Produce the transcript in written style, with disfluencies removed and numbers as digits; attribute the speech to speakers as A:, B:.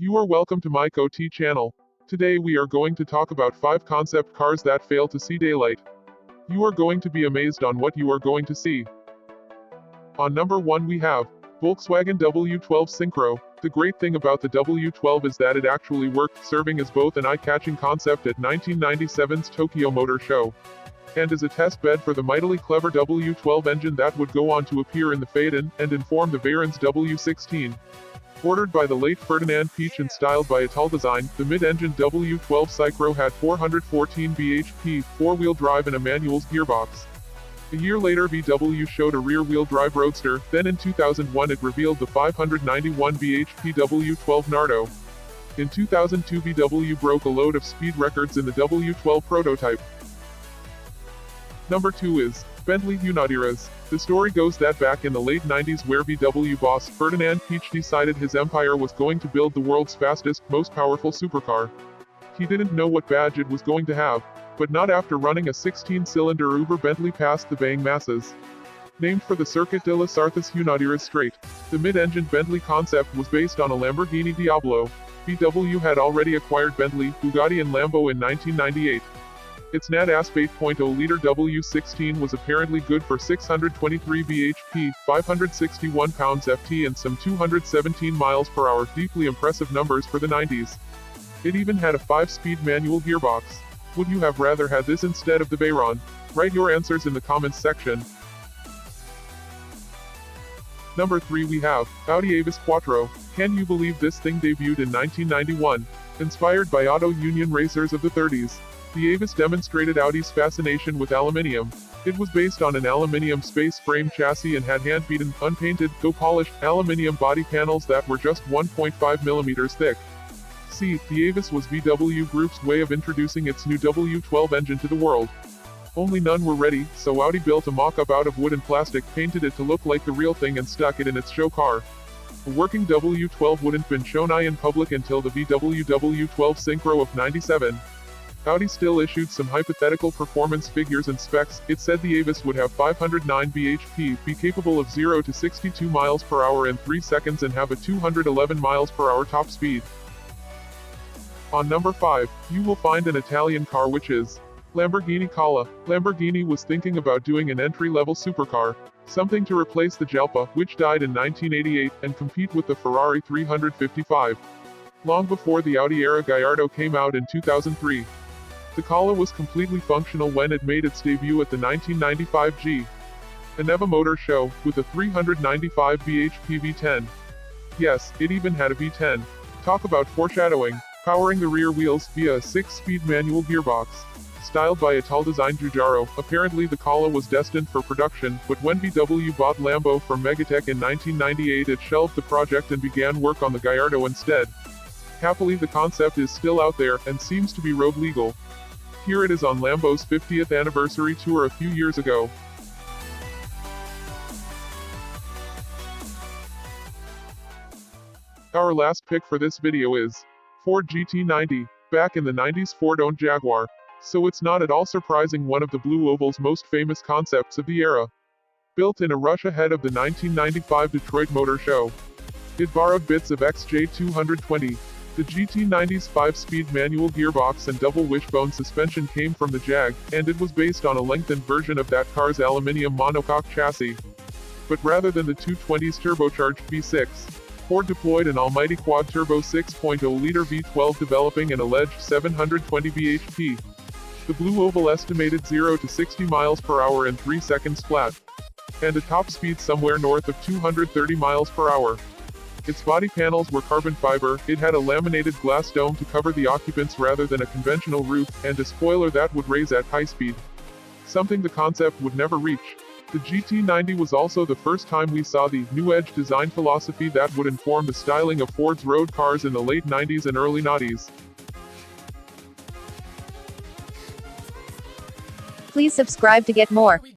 A: You are welcome to my CoT channel. Today we are going to talk about 5 concept cars that fail to see daylight. You are going to be amazed on what you are going to see. On number 1 we have Volkswagen W-12 Synchro. The great thing about the W-12 is that it actually worked, serving as both an eye-catching concept at 1997's Tokyo Motor Show, and as a test bed for the mightily clever W-12 engine that would go on to appear in the Phaeton, and inform the Veyron's W-16. Ordered by the late Ferdinand Piëch and styled by Italdesign, the mid-engine W-12 Synchro had 414 bhp, 4-wheel drive and a manual gearbox. A year later VW showed a rear-wheel drive roadster, then in 2001 it revealed the 591 bhp W-12 Nardo. In 2002 VW broke a load of speed records in the W-12 prototype. Number 2 is Bentley Hunaudieres. The story goes that back in the late 90s where VW boss Ferdinand Piëch decided his empire was going to build the world's fastest, most powerful supercar. He didn't know what badge it was going to have, but not after running a 16-cylinder Uber Bentley past the baying masses. Named for the Circuit de las Artes Hunaudieres Strait, the mid-engine Bentley concept was based on a Lamborghini Diablo. VW had already acquired Bentley, Bugatti and Lambo in 1998. Its NAD-ASP 8.0-liter W16 was apparently good for 623 bhp, 561 pounds-ft and some 217 miles per hour, deeply impressive numbers for the 90s. It even had a 5-speed manual gearbox. Would you have rather had this instead of the Veyron? Write your answers in the comments section. Number 3 we have Audi Avis Quattro. Can you believe this thing debuted in 1991? Inspired by auto union racers of the 30s. The Avis demonstrated Audi's fascination with aluminium. It was based on an aluminium space frame chassis and had hand-beaten, unpainted, though polished, aluminium body panels that were just 1.5 millimeters thick. See, the Avis was VW Group's way of introducing its new W12 engine to the world. Only none were ready, so Audi built a mock-up out of wood and plastic, painted it to look like the real thing and stuck it in its show car. A working W12 wouldn't been shown in public until the VW W12 Synchro of '97. Audi still issued some hypothetical performance figures and specs. It said the Avis would have 509 bhp, be capable of 0 to 62 miles per hour in 3 seconds and have a 211 miles per hour top speed. On number 5, you will find an Italian car which is Lamborghini Kala. Lamborghini was thinking about doing an entry-level supercar, something to replace the Jalpa, which died in 1988, and compete with the Ferrari 355. Long before the Audi era Gallardo came out in 2003. The Kala was completely functional when it made its debut at the 1995 Geneva Motor Show, with a 395 bhp V10. Yes, it even had a V10. Talk about foreshadowing. Powering the rear wheels via a 6-speed manual gearbox. Styled by Italdesign Giugiaro, apparently the Kala was destined for production, but when VW bought Lambo from Megatech in 1998 it shelved the project and began work on the Gallardo instead. Happily the concept is still out there, and seems to be road legal. Here it is on Lambo's 50th anniversary tour a few years ago. Our last pick for this video is Ford GT90. Back in the 90s Ford owned Jaguar, so it's not at all surprising one of the Blue Oval's most famous concepts of the era. Built in a rush ahead of the 1995 Detroit Motor Show, it borrowed bits of XJ220. The GT90's 5-speed manual gearbox and double wishbone suspension came from the Jag, and it was based on a lengthened version of that car's aluminium monocoque chassis. But rather than the 220's turbocharged V6, Ford deployed an almighty quad-turbo 6.0-liter V12 developing an alleged 720 bhp. The Blue Oval estimated 0 to 60 miles per hour in 3 seconds flat, and a top speed somewhere north of 230 miles per hour. Its body panels were carbon fiber, it had a laminated glass dome to cover the occupants rather than a conventional roof, and a spoiler that would raise at high speed. Something the concept would never reach. The GT90 was also the first time we saw the new edge design philosophy that would inform the styling of Ford's road cars in the late 90s and early 90s.
B: Please subscribe to get more.